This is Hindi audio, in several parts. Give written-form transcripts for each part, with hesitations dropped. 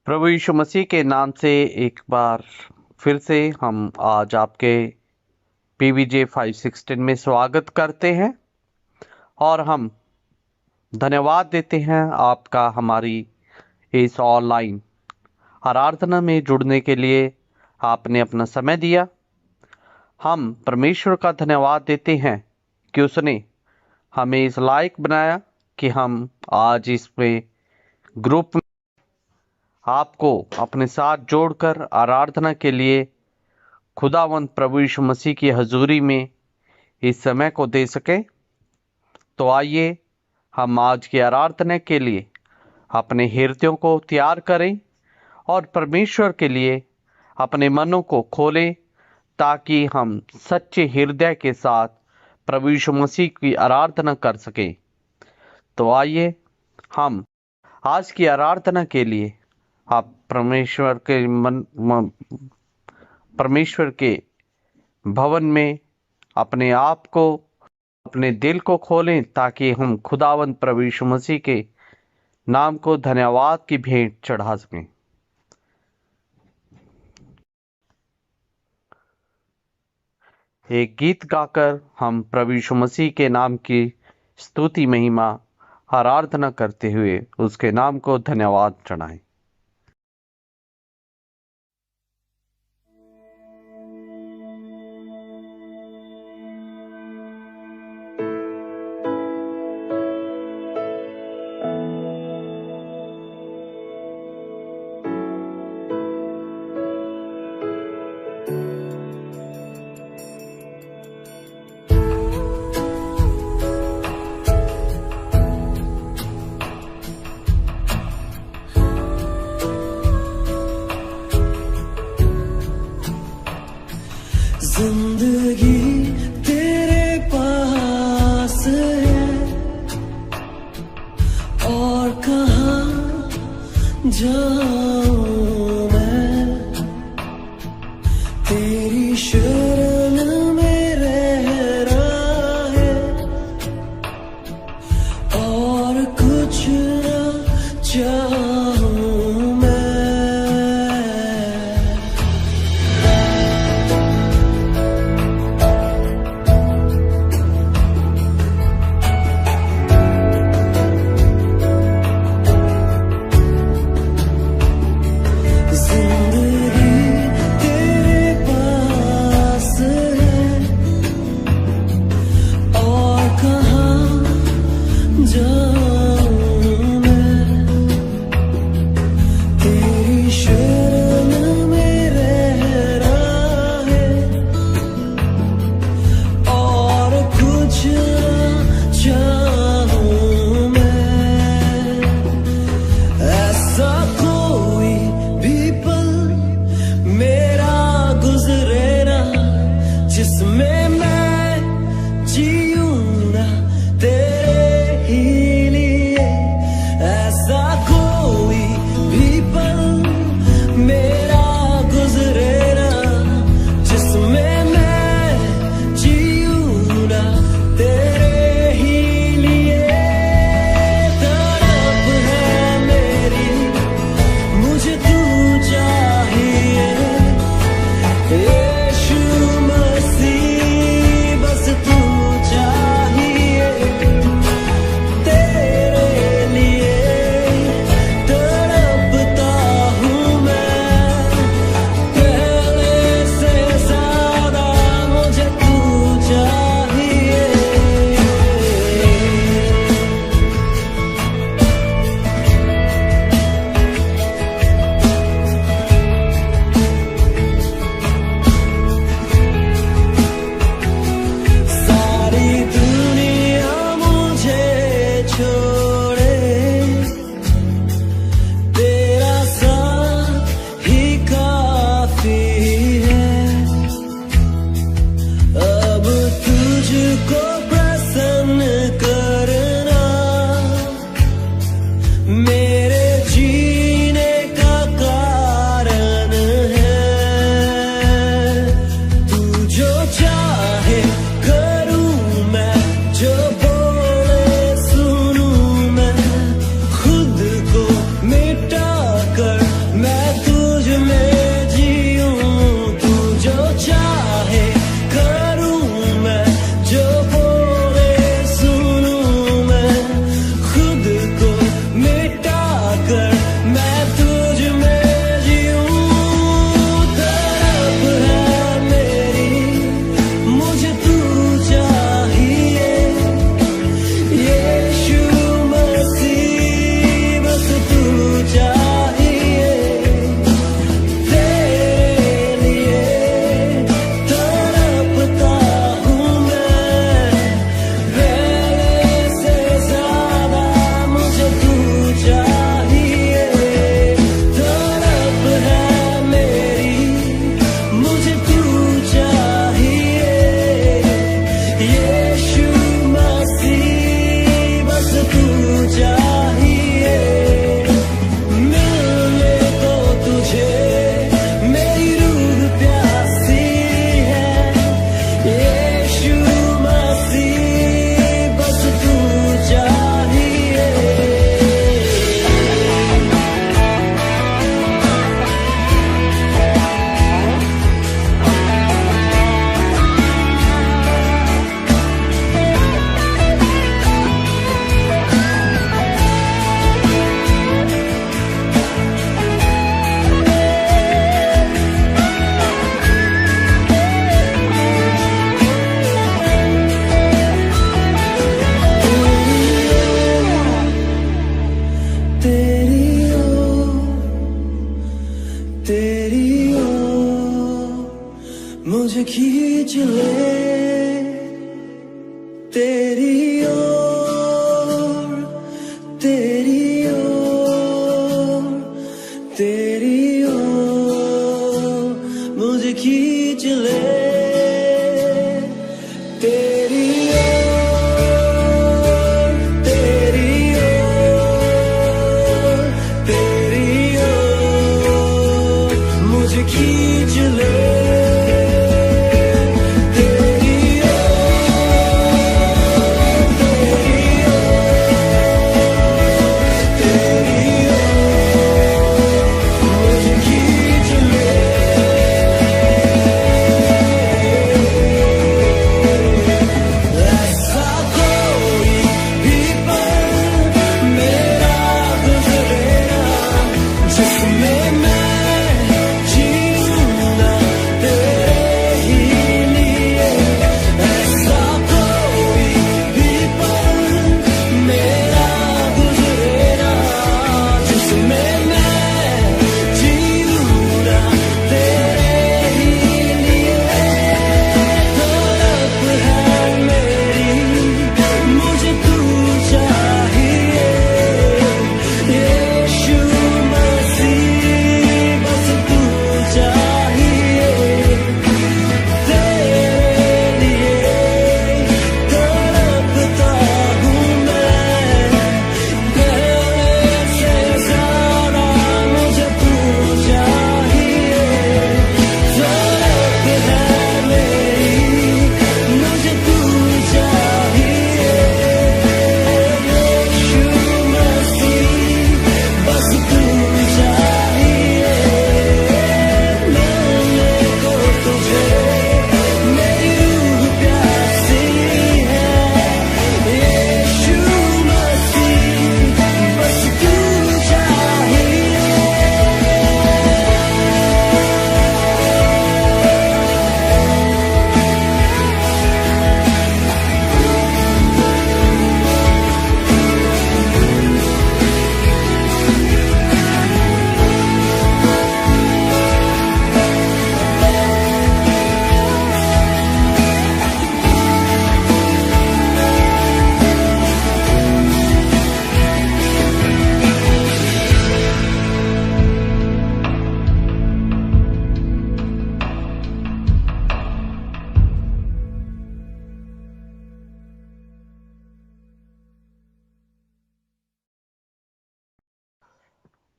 प्रभु यीशु मसीह के नाम से एक बार फिर से हम आज आपके PVJ 516 में स्वागत करते हैं और हम धन्यवाद देते हैं आपका हमारी इस ऑनलाइन आराधना में जुड़ने के लिए आपने अपना समय दिया। हम परमेश्वर का धन्यवाद देते हैं कि उसने हमें इस लायक बनाया कि हम आज इसमें ग्रुप में आपको अपने साथ जोड़कर आराधना के लिए खुदावंद प्रभु यीशु मसीह की हजूरी में इस समय को दे सकें। तो आइए हम आज की आराधना के लिए अपने हृदयों को तैयार करें और परमेश्वर के लिए अपने मनों को खोलें ताकि हम सच्चे हृदय के साथ प्रभु यीशु मसीह की आराधना कर सकें। तो आइए हम आज की आराधना के लिए आप परमेश्वर के भवन में अपने आप को, अपने दिल को खोलें ताकि हम खुदावंद प्रभु यीशु मसीह के नाम को धन्यवाद की भेंट चढ़ा सकें। एक गीत गाकर हम प्रभु यीशु मसीह के नाम की स्तुति महिमा आराधना करते हुए उसके नाम को धन्यवाद चढ़ाएं। जिंदगी तेरे पास है और कहाँ जाऊं मैं, तेरी शरण में रहना है और कुछ ना चाहूं मैं। खींच ले तेरी ओर, तेरी ओर, तेरी ओर मुझे खींच ले तेरी ओर, तेरी ओर, तेरी ओर मुझे खींच ले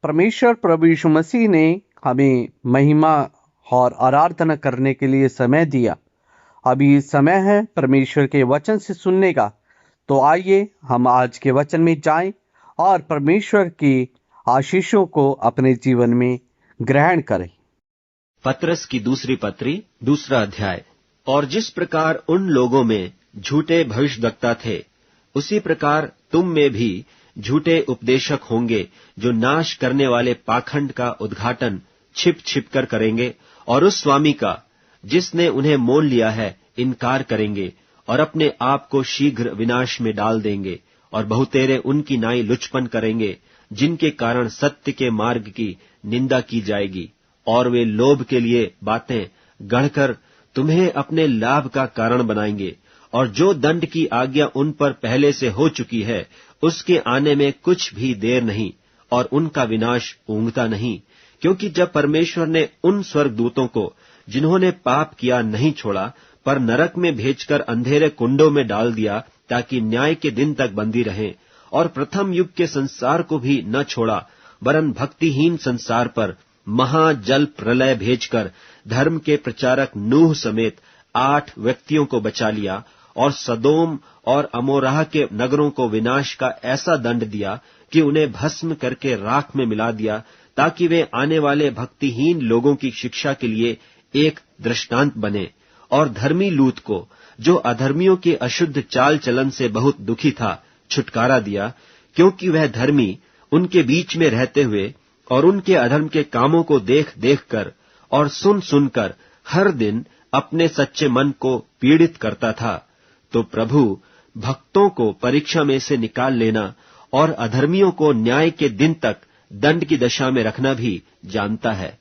परमेश्वर प्रभु यीशु मसीह ने हमें महिमा और आराधना करने के लिए समय दिया। अभी समय है परमेश्वर के वचन से सुनने का। तो आइए हम आज के वचन में जाएं और परमेश्वर की आशीषों को अपने जीवन में ग्रहण करें। पतरस की दूसरी पत्री, दूसरा अध्याय। और जिस प्रकार उन लोगों में झूठे भविष्यद्वक्ता थे, उसी प्रकार तुम में भी झूठे उपदेशक होंगे, जो नाश करने वाले पाखंड का उद्घाटन छिप छिप कर करेंगे और उस स्वामी का जिसने उन्हें मोल लिया है इनकार करेंगे और अपने आप को शीघ्र विनाश में डाल देंगे। और बहुतेरे उनकी नाई लुचपन करेंगे, जिनके कारण सत्य के मार्ग की निंदा की जाएगी। और वे लोभ के लिए बातें गढ़कर तुम्हें अपने लाभ का कारण बनाएंगे। और जो दंड की आज्ञा उन पर पहले से हो चुकी है, उसके आने में कुछ भी देर नहीं और उनका विनाश ऊँघता नहीं। क्योंकि जब परमेश्वर ने उन स्वर्गदूतों को, जिन्होंने पाप किया, नहीं छोड़ा, पर नरक में भेजकर अंधेरे कुंडों में डाल दिया, ताकि न्याय के दिन तक बंदी रहें, और प्रथम युग के संसार को भी न छोड़ा, वरन भक्तिहीन संसार पर महाजल प्रलय भेजकर धर्म के प्रचारक नूह समेत 8 व्यक्तियों को बचा लिया, और सदोम और अमोराह के नगरों को विनाश का ऐसा दंड दिया कि उन्हें भस्म करके राख में मिला दिया, ताकि वे आने वाले भक्तिहीन लोगों की शिक्षा के लिए एक दृष्टांत बने। और धर्मी लूत को, जो अधर्मियों के अशुद्ध चाल चलन से बहुत दुखी था, छुटकारा दिया, क्योंकि वह धर्मी उनके बीच में रहते हुए और उनके अधर्म के कामों को देख देख कर और सुन सुनकर हर दिन अपने सच्चे मन को पीड़ित करता था। तो प्रभु भक्तों को परीक्षा में से निकाल लेना और अधर्मियों को न्याय के दिन तक दंड की दशा में रखना भी जानता है।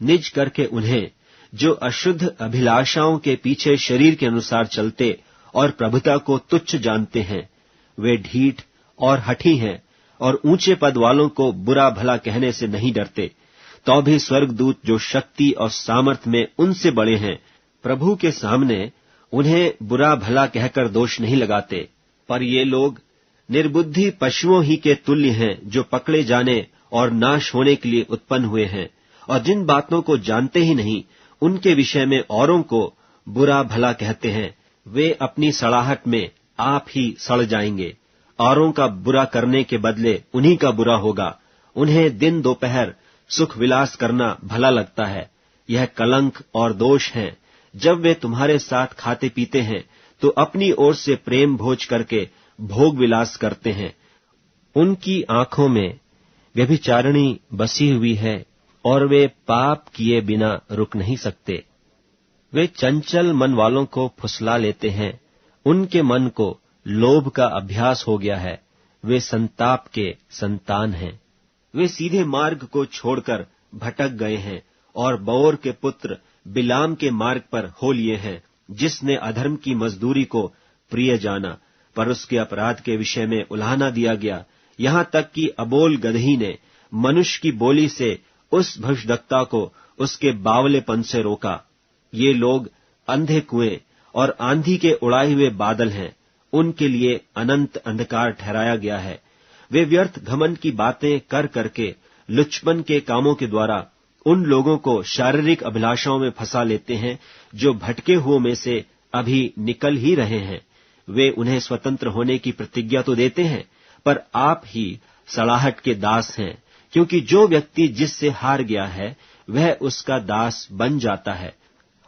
निज करके उन्हें, जो अशुद्ध अभिलाषाओं के पीछे शरीर के अनुसार चलते और प्रभुता को तुच्छ जानते हैं। वे ढीठ और हठी हैं और ऊंचे पद वालों को बुरा भला कहने से नहीं डरते। तो भी स्वर्गदूत जो शक्ति और सामर्थ में उनसे बड़े हैं, प्रभु के सामने उन्हें बुरा भला कहकर दोष नहीं लगाते। पर ये लोग निर्बुद्धि पशुओं ही के तुल्य हैं, जो पकड़े जाने और नाश होने के लिए उत्पन्न हुए हैं, और जिन बातों को जानते ही नहीं उनके विषय में औरों को बुरा भला कहते हैं। वे अपनी सड़ाहट में आप ही सड़ जाएंगे। औरों का बुरा करने के बदले उन्हीं का बुरा होगा। उन्हें दिन दोपहर सुख विलास करना भला लगता है। यह कलंक और दोष है। जब वे तुम्हारे साथ खाते पीते हैं तो अपनी ओर से प्रेम भोज करके भोग विलास करते हैं। उनकी आंखों में व्यभिचारिणी बसी हुई है और वे पाप किए बिना रुक नहीं सकते। वे चंचल मन वालों को फुसला लेते हैं। उनके मन को लोभ का अभ्यास हो गया है। वे संताप के संतान हैं। वे सीधे मार्ग को छोड़कर भटक गए हैं और बओर के पुत्र बिलाम के मार्ग पर हो लिए हैं, जिसने अधर्म की मजदूरी को प्रिय जाना, पर उसके अपराध के विषय में उलाहना दिया गया। यहां तक कि अबोल गदही ने मनुष्य की बोली से उस भविष्यद्वक्ता को उसके बावलेपन से रोका। ये लोग अंधे कुएं और आंधी के उड़ाए हुए बादल हैं। उनके लिए अनंत अंधकार ठहराया गया है। वे व्यर्थ घमंड की बातें कर करके लुचपन के कामों के द्वारा उन लोगों को शारीरिक अभिलाषाओं में फंसा लेते हैं, जो भटके हुओं में से अभी निकल ही रहे हैं। वे उन्हें स्वतंत्र होने की प्रतिज्ञा तो देते हैं, पर आप ही सड़ाहट के दास हैं, क्योंकि जो व्यक्ति जिससे हार गया है वह उसका दास बन जाता है।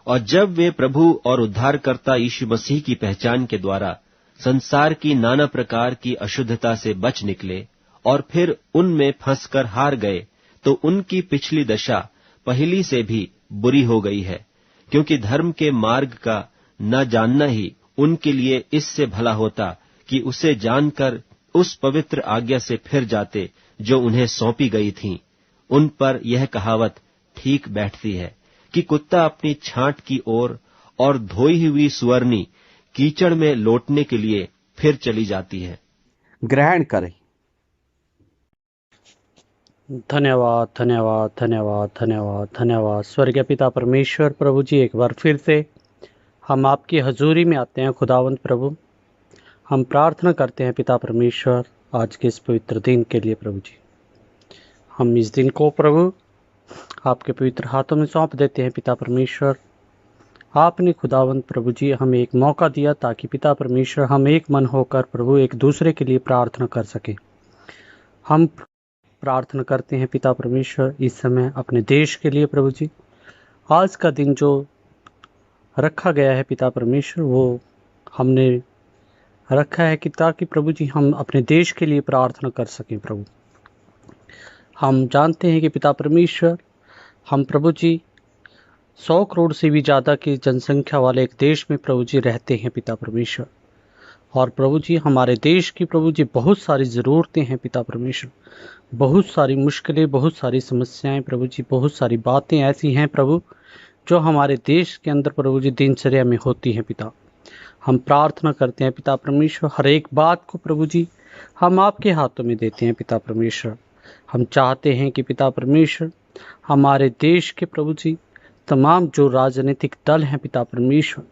और जब वे प्रभु और उद्धारकर्ता यीशु मसीह की पहचान के द्वारा संसार की नाना प्रकार की अशुद्धता से बच निकले और फिर उनमें फंसकर हार गए, तो उनकी पिछली दशा पहली से भी बुरी हो गई है, क्योंकि धर्म के मार्ग का न जानना ही उनके लिए इससे भला होता कि उसे जानकर उस पवित्र आज्ञा से फिर जाते जो उन्हें सौंपी गई थी। उन पर यह कहावत ठीक बैठती है कि कुत्ता अपनी छांट की ओर और धोई हुई सुअरनी कीचड़ में लौटने के लिए फिर चली जाती है। ग्रहण करें। धन्यवाद धन्यवाद धन्यवाद धन्यवाद धन्यवाद। स्वर्गीय पिता परमेश्वर प्रभु जी, एक बार फिर से हम आपकी हजूरी में आते हैं। खुदावंत प्रभु, हम प्रार्थना करते हैं पिता परमेश्वर आज के इस पवित्र दिन के लिए। प्रभु जी, हम इस दिन को प्रभु आपके पवित्र हाथों में सौंप देते हैं। पिता परमेश्वर, आपने खुदावंत प्रभु जी हमें एक मौका दिया ताकि पिता परमेश्वर हम एक मन होकर प्रभु एक दूसरे के लिए प्रार्थना कर सकें। हम प्रार्थना करते हैं पिता परमेश्वर इस समय अपने देश के लिए। प्रभु जी, आज का दिन जो रखा गया है पिता परमेश्वर, वो हमने रखा है कि ताकि प्रभु जी हम अपने देश के लिए प्रार्थना कर सकें। प्रभु, हम जानते हैं कि पिता परमेश्वर हम प्रभु जी 100 करोड़ से भी ज़्यादा की जनसंख्या वाले एक देश में प्रभु जी रहते हैं पिता परमेश्वर। और प्रभु जी हमारे देश की प्रभु जी बहुत सारी ज़रूरतें हैं पिता परमेश्वर, बहुत सारी मुश्किलें, बहुत सारी समस्याएं प्रभु जी, बहुत सारी बातें ऐसी हैं प्रभु जो हमारे देश के अंदर प्रभु जी दिनचर्या में होती हैं। पिता, हम प्रार्थना करते हैं पिता परमेश्वर, हर एक बात को प्रभु जी हम आपके हाथों में देते हैं। पिता परमेश्वर, हम चाहते हैं कि पिता परमेश्वर हमारे देश के प्रभु जी तमाम जो राजनीतिक दल हैं पिता परमेश्वर,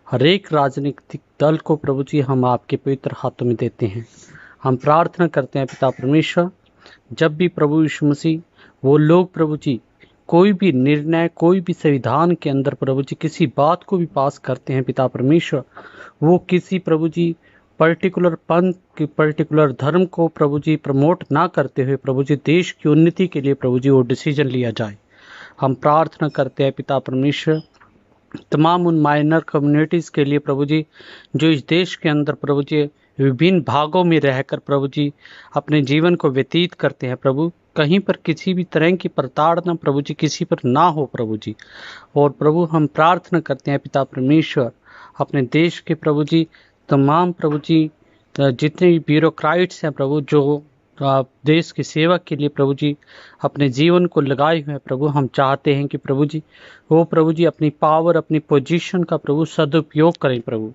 हर एक राजनीतिक दल को प्रभु जी हम आपके पवित्र हाथों में देते हैं। हम प्रार्थना करते हैं पिता परमेश्वर, जब भी प्रभु यीशु मसीह वो लोग प्रभु जी कोई भी निर्णय, कोई भी संविधान के अंदर प्रभु जी किसी बात को भी पास करते हैं पिता परमेश्वर, वो किसी प्रभु जी पर्टिकुलर पंथ की पर्टिकुलर धर्म को प्रभु जी प्रमोट ना करते हुए प्रभु जी देश की उन्नति के लिए प्रभु जी वो डिसीजन लिया जाए। हम प्रार्थना करते हैं पिता परमेश्वर तमाम उन माइनर कम्युनिटीज़ के लिए प्रभु जी जो इस देश के अंदर प्रभु जी विभिन्न भागों में रहकर प्रभु जी अपने जीवन को व्यतीत करते हैं। प्रभु, कहीं पर किसी भी तरह की प्रताड़ना प्रभु जी किसी पर ना हो प्रभु जी। और प्रभु, हम प्रार्थना करते हैं पिता परमेश्वर अपने देश के प्रभु जी तमाम प्रभु जी जितने भी ब्यूरोक्राइट्स हैं प्रभु जो तो आप देश की सेवा के लिए प्रभु जी अपने जीवन को लगाए हुए हैं प्रभु। हम चाहते हैं कि प्रभु जी वो प्रभु जी अपनी पावर, अपनी पोजीशन का प्रभु सदुपयोग करें प्रभु।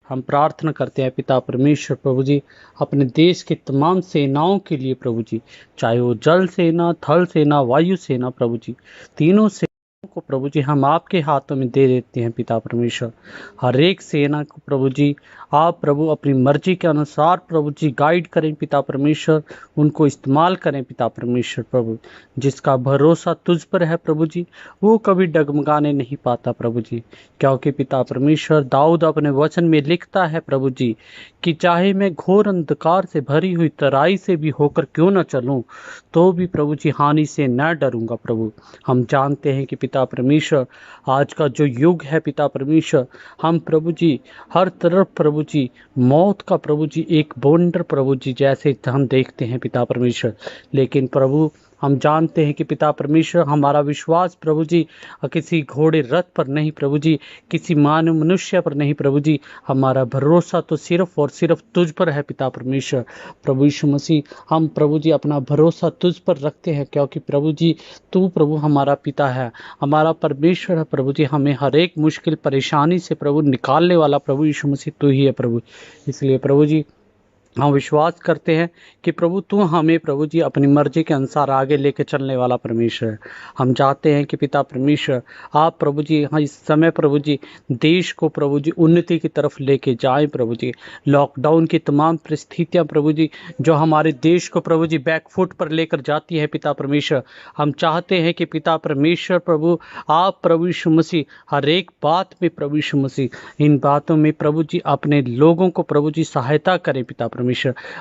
हम प्रार्थना करते हैं पिता परमेश्वर प्रभु जी अपने देश की तमाम सेनाओं के लिए प्रभु जी, चाहे वो जल सेना, थल सेना, वायु सेना प्रभु जी, तीनों सेनाओं को प्रभु जी हम आपके हाथों में दे देते हैं पिता परमेश्वर। हर एक सेना को प्रभु जी आप प्रभु अपनी मर्जी के अनुसार प्रभु जी गाइड करें पिता परमेश्वर, उनको इस्तेमाल करें पिता परमेश्वर प्रभु। जिसका भरोसा तुझ पर है प्रभु जी वो कभी डगमगाने नहीं पाता प्रभु जी, क्योंकि पिता परमेश्वर दाऊद अपने वचन में लिखता है प्रभु जी कि चाहे मैं घोर अंधकार से भरी हुई तराई से भी होकर क्यों न चलूं, तो भी प्रभु जी हानि से न डरूंगा प्रभु। हम जानते हैं कि पिता परमेश्वर आज का जो युग है पिता परमेश्वर, हम प्रभु जी हर तरफ प्रभु जी मौत का प्रभु जी एक बवंडर प्रभु जी जैसे हम देखते हैं पिता परमेश्वर। लेकिन प्रभु हम जानते हैं कि पिता परमेश्वर हमारा विश्वास प्रभु जी किसी घोड़े रथ पर नहीं प्रभु जी, किसी मानव मनुष्य पर नहीं प्रभु जी, हमारा भरोसा तो सिर्फ और सिर्फ तुझ पर है पिता परमेश्वर। प्रभु यीशु मसीह हम प्रभु जी अपना भरोसा तुझ पर रखते हैं, क्योंकि प्रभु जी तू प्रभु हमारा पिता है, हमारा परमेश्वर है प्रभु जी। हमें हर एक मुश्किल परेशानी से प्रभु निकालने वाला प्रभु यीशु मसीह तू ही है प्रभु। इसलिए प्रभु जी हम विश्वास करते हैं कि प्रभु तू हमें प्रभु जी अपनी मर्जी के अनुसार आगे लेके चलने वाला परमेश्वर है। हम चाहते हैं कि पिता परमेश्वर आप प्रभु जी हाँ इस समय प्रभु जी देश को प्रभु जी उन्नति की तरफ लेके जाएं प्रभु जी। लॉकडाउन की तमाम परिस्थितियां प्रभु जी जो हमारे देश को प्रभु जी बैकफुट पर लेकर जाती है पिता परमेश्वर, हम चाहते हैं कि पिता परमेश्वर प्रभु आप प्रभु यीशु मसीह हर एक बात में प्रभु यीशु मसीह इन बातों में प्रभु जी अपने लोगों को प्रभु जी सहायता करें पिता परमेश्वर।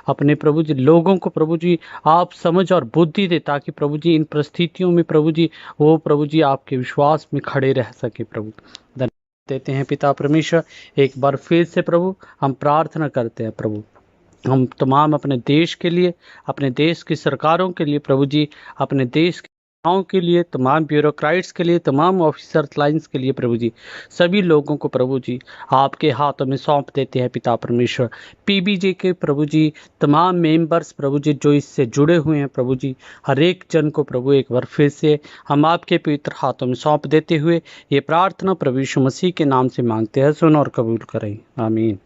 अपने प्रभु जी लोगों को प्रभु जी आप समझ और बुद्धि दे, ताकि प्रभु जी इन परिस्थितियों में प्रभु जी वो प्रभु जी आपके विश्वास में खड़े रह सके प्रभु। धन्यवाद देते हैं पिता परमेश्वर। एक बार फिर से प्रभु हम प्रार्थना करते हैं प्रभु, हम तमाम अपने देश के लिए, अपने देश की सरकारों के लिए प्रभु जी, अपने देश के लिए, तमाम ब्यूरोक्रेट्स के लिए, तमाम ऑफिसर लाइन्स के लिए प्रभु जी, सभी लोगों को प्रभु जी आपके हाथों में सौंप देते हैं पिता परमेश्वर। पीबीजे के प्रभु जी तमाम मेंबर्स प्रभु जी जो इससे जुड़े हुए हैं प्रभु जी, हर एक जन को प्रभु एक बार फिर से हम आपके पवित्र हाथों में सौंप देते हुए ये प्रार्थना प्रभु यीशु मसीह के नाम से मांगते हैं, सुन और कबूल करें, आमीन।